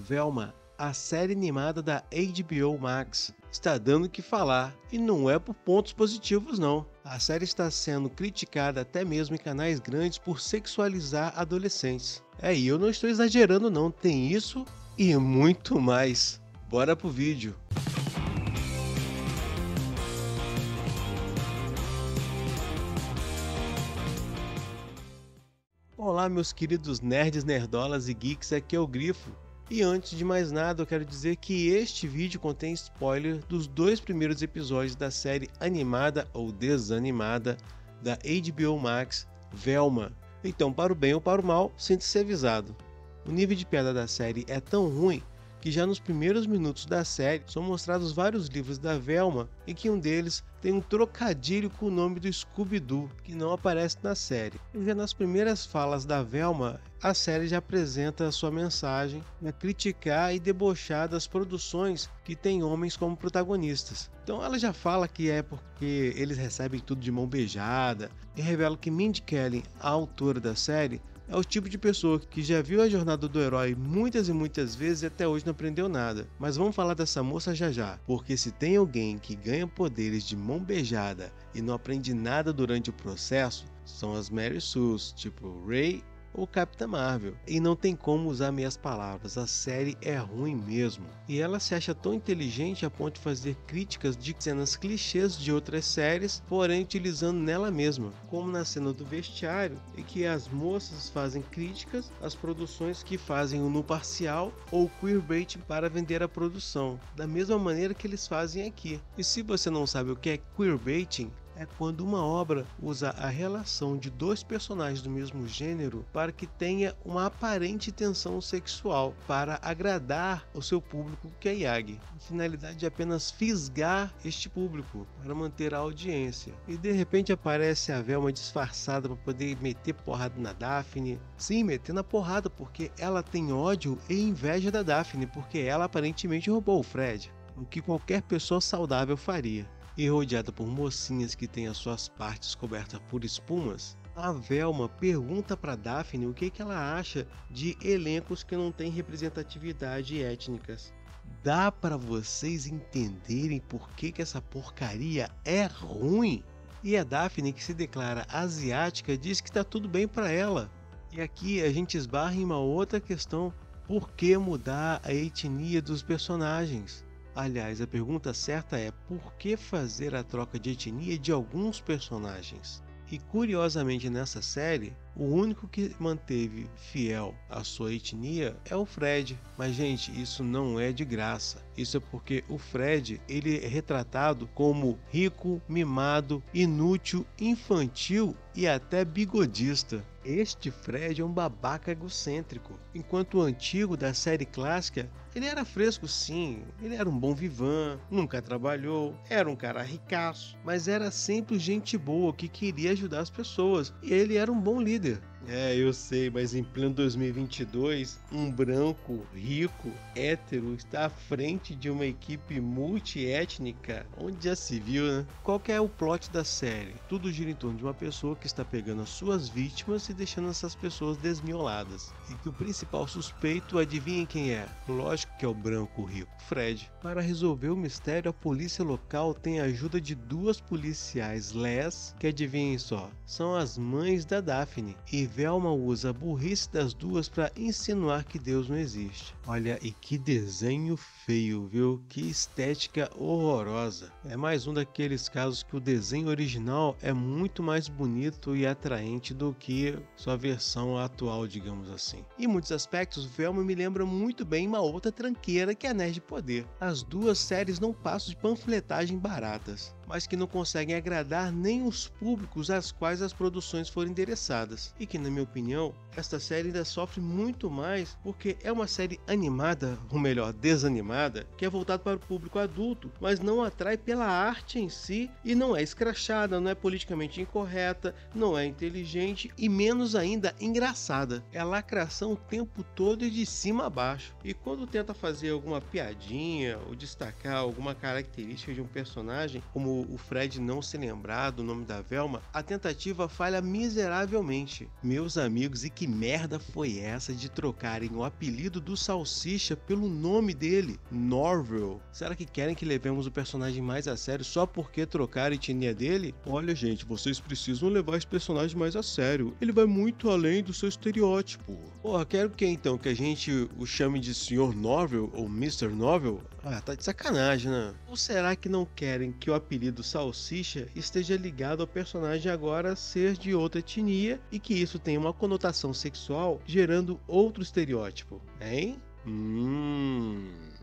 Velma, a série animada da HBO Max, está dando o que falar, e não é por pontos positivos não. A série está sendo criticada até mesmo em canais grandes por sexualizar adolescentes. E eu não estou exagerando não, tem isso e muito mais. Bora pro vídeo. Olá meus queridos nerds, nerdolas e geeks, aqui é o Grifo. E antes de mais nada eu quero dizer que este vídeo contém spoiler dos 2 primeiros episódios da série animada ou desanimada da HBO Max, Velma. Então, para o bem ou para o mal, sinta-se avisado. O nível de piada da série é tão ruim que já nos primeiros minutos da série são mostrados vários livros da Velma, em que um deles tem um trocadilho com o nome do Scooby-Doo, que não aparece na série. E já nas primeiras falas da Velma, a série já apresenta a sua mensagem a criticar e debochar das produções que tem homens como protagonistas. Então ela já fala que é porque eles recebem tudo de mão beijada, e revela que Mindy Kaling, a autora da série, é o tipo de pessoa que já viu a jornada do herói muitas e muitas vezes e até hoje não aprendeu nada. Mas vamos falar dessa moça já, porque se tem alguém que ganha poderes de mão beijada e não aprende nada durante o processo, são as Mary Sues, tipo Ray ou Capitã Marvel. E não tem como usar meias palavras, a série é ruim mesmo. E ela se acha tão inteligente a ponto de fazer críticas de cenas clichês de outras séries, porém utilizando nela mesma, como na cena do vestiário, em que as moças fazem críticas às produções que fazem o nu parcial ou queerbaiting para vender a produção, da mesma maneira que eles fazem aqui. E se você não sabe o que é queerbaiting, é quando uma obra usa a relação de 2 personagens do mesmo gênero para que tenha uma aparente tensão sexual para agradar o seu público, que é Yagi. A finalidade é apenas fisgar este público para manter a audiência. E de repente aparece a Velma disfarçada para poder meter porrada na Daphne. Sim, metendo a porrada porque ela tem ódio e inveja da Daphne, porque ela aparentemente roubou o Fred, o que qualquer pessoa saudável faria. E rodeada por mocinhas que têm as suas partes cobertas por espumas, a Velma pergunta para Daphne o que ela acha de elencos que não têm representatividade étnicas. Dá para vocês entenderem por que essa porcaria é ruim? E a Daphne, que se declara asiática, diz que está tudo bem para ela. E aqui a gente esbarra em uma outra questão: por que mudar a etnia dos personagens? Aliás, a pergunta certa é: por que fazer a troca de etnia de alguns personagens? E curiosamente nessa série, o único que manteve fiel à sua etnia é o Fred. Mas gente, isso não é de graça. Isso é porque o Fred, ele é retratado como rico, mimado, inútil, infantil e até bigodista. Este Fred é um babaca egocêntrico, enquanto o antigo da série clássica, ele era fresco sim, ele era um bom vivan, nunca trabalhou, era um cara ricaço, mas era sempre gente boa que queria ajudar as pessoas, e ele era um bom líder. Eu sei, mas em pleno 2022, um branco, rico, hétero está à frente de uma equipe multiétnica, onde já se viu, né? Qual que é o plot da série? Tudo gira em torno de uma pessoa que está pegando as suas vítimas e deixando essas pessoas desmioladas. E que o principal suspeito, adivinhem quem é? Lógico que é o branco rico, Fred. Para resolver o mistério, a polícia local tem a ajuda de 2 policiais lés, que adivinhem só, são as mães da Daphne. E Velma usa a burrice das 2 para insinuar que Deus não existe. Olha, e que desenho feio, viu? Que estética horrorosa. É mais um daqueles casos que o desenho original é muito mais bonito e atraente do que sua versão atual, digamos assim. Em muitos aspectos, Velma me lembra muito bem uma outra tranqueira que é a Nerd de Poder. As 2 séries não passam de panfletagem baratas, mas que não conseguem agradar nem os públicos às quais as produções foram endereçadas. E que, na minha opinião, esta série ainda sofre muito mais porque é uma série animada, ou melhor, desanimada, que é voltada para o público adulto, mas não atrai pela arte em si e não é escrachada, não é politicamente incorreta, não é inteligente e menos ainda engraçada. É lacração o tempo todo e de cima a baixo. E quando tenta fazer alguma piadinha ou destacar alguma característica de um personagem, como o Fred não se lembrar do nome da Velma, a tentativa falha miseravelmente. Meus amigos, e que merda foi essa de trocarem o apelido do Salsicha pelo nome dele, Norville? Será que querem que levemos o personagem mais a sério só porque trocaram a etnia dele? Olha, gente, vocês precisam levar esse personagem mais a sério. Ele vai muito além do seu estereótipo. Porra, quero que então que a gente o chame de Sr. Norville ou Mr. Norville? Ah, tá de sacanagem, né? Ou será que não querem que o apelido Salsicha esteja ligado ao personagem agora ser de outra etnia e que isso tenha uma conotação sexual, gerando outro estereótipo, hein?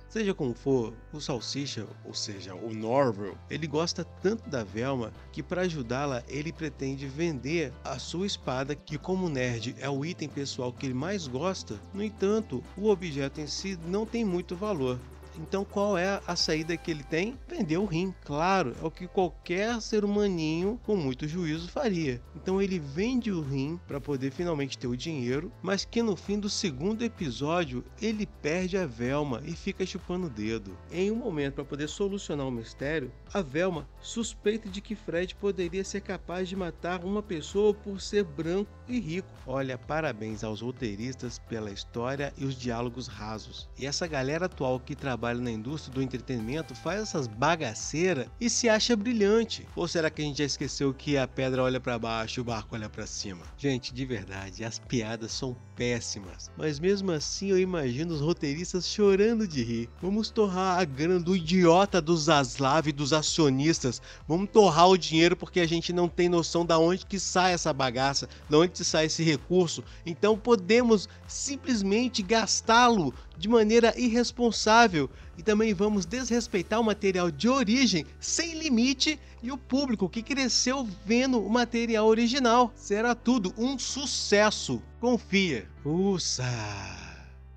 Seja como for, o Salsicha, ou seja, o Norville, ele gosta tanto da Velma que para ajudá-la ele pretende vender a sua espada, que como nerd é o item pessoal que ele mais gosta. No entanto, o objeto em si não tem muito valor. Então qual é a saída que ele tem? Vender o rim, claro, é o que qualquer ser humaninho com muito juízo faria. Então ele vende o rim para poder finalmente ter o dinheiro, mas que no fim do segundo episódio ele perde a Velma e fica chupando o dedo. Em um momento para poder solucionar o mistério, a Velma suspeita de que Fred poderia ser capaz de matar uma pessoa por ser branco e rico. Olha, parabéns aos roteiristas pela história e os diálogos rasos. E essa galera atual que trabalha na indústria do entretenimento faz essas bagaceiras e se acha brilhante. Ou será que a gente já esqueceu que a pedra olha para baixo e o barco olha para cima? Gente, de verdade, as piadas são péssimas, mas mesmo assim eu imagino os roteiristas chorando de rir. Vamos torrar a grana do idiota do Zaslav e dos acionistas. Vamos torrar o dinheiro porque a gente não tem noção da onde que sai essa bagaça, de onde que sai esse recurso. Então podemos simplesmente gastá-lo de maneira irresponsável e também vamos desrespeitar o material de origem sem limite e o público que cresceu vendo o material original. Será tudo um sucesso. Confia.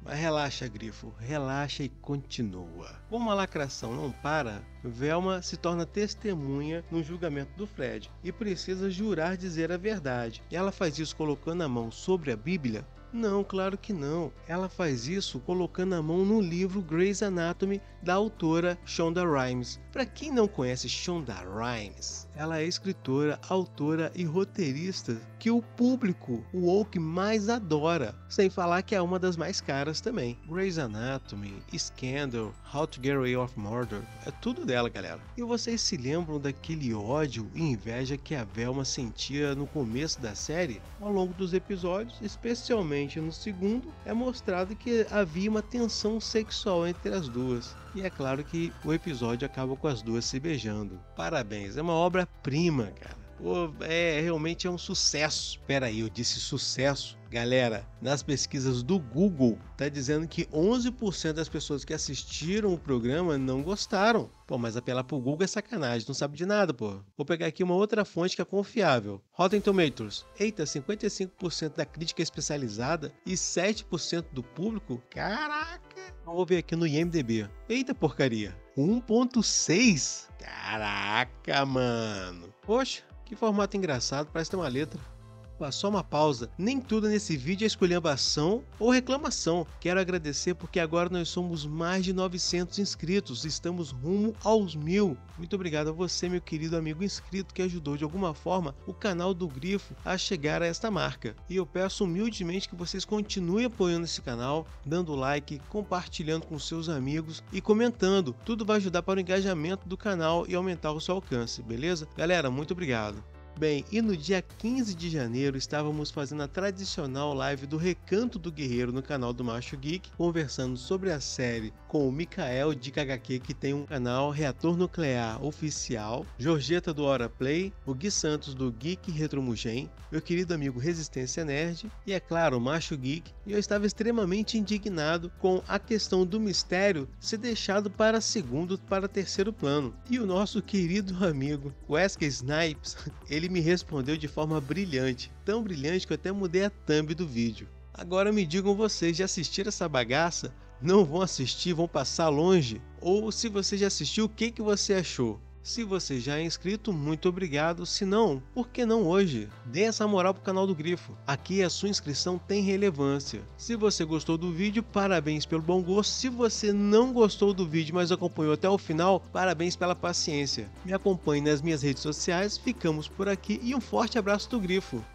Mas relaxa, Grifo, relaxa e continua. Como a lacração não para, Velma se torna testemunha no julgamento do Fred e precisa jurar dizer a verdade. Ela faz isso colocando a mão sobre a Bíblia? Não, claro que não. Ela faz isso colocando a mão no livro Grey's Anatomy da autora Shonda Rhimes. Para quem não conhece Shonda Rhimes, ela é escritora, autora e roteirista que o público, o woke, mais adora. Sem falar que é uma das mais caras também. Grey's Anatomy, Scandal, How to Get Away with Murder, é tudo dela, galera. E vocês se lembram daquele ódio e inveja que a Velma sentia no começo da série? Ao longo dos episódios, especialmente no segundo, é mostrado que havia uma tensão sexual entre as duas. E é claro que o episódio acaba com as duas se beijando. Parabéns, é uma obra-prima, cara. Pô, realmente é um sucesso. Pera aí, eu disse sucesso. Galera, nas pesquisas do Google, tá dizendo que 11% das pessoas que assistiram o programa não gostaram. Pô, mas apelar pro Google é sacanagem, não sabe de nada, pô. Vou pegar aqui uma outra fonte que é confiável. Rotten Tomatoes. Eita, 55% da crítica especializada e 7% do público? Caraca! Vou ver aqui no IMDb. Eita porcaria. 1.6? Caraca, mano. Poxa, que formato engraçado, parece ter uma letra. Só uma pausa, nem tudo nesse vídeo é esculhambação ou reclamação. Quero agradecer porque agora nós somos mais de 900 inscritos, estamos rumo aos 1000. Muito obrigado a você, meu querido amigo inscrito, que ajudou de alguma forma o canal do Grifo a chegar a esta marca. E eu peço humildemente que vocês continuem apoiando esse canal, dando like, compartilhando com seus amigos e comentando. Tudo vai ajudar para o engajamento do canal e aumentar o seu alcance, beleza? Galera, muito obrigado. Bem, e no dia 15 de janeiro estávamos fazendo a tradicional live do Recanto do Guerreiro no canal do Macho Geek, conversando sobre a série com o Mikael de HQ, que tem um canal Reator Nuclear Oficial, Jorgeta do Hora Play, o Gui Santos do Geek Retromugen, meu querido amigo Resistência Nerd e, é claro, o Macho Geek. E eu estava extremamente indignado com a questão do mistério ser deixado para segundo, para terceiro plano. E o nosso querido amigo Wesley Snipes, ele me respondeu de forma brilhante, tão brilhante que eu até mudei a thumb do vídeo. Agora me digam vocês, já assistiram essa bagaça? Não vão assistir, vão passar longe? Ou se você já assistiu, o que você achou? Se você já é inscrito, muito obrigado. Se não, por que não hoje? Dê essa moral pro canal do Grifo. Aqui a sua inscrição tem relevância. Se você gostou do vídeo, parabéns pelo bom gosto. Se você não gostou do vídeo, mas acompanhou até o final, parabéns pela paciência. Me acompanhe nas minhas redes sociais. Ficamos por aqui e um forte abraço do Grifo.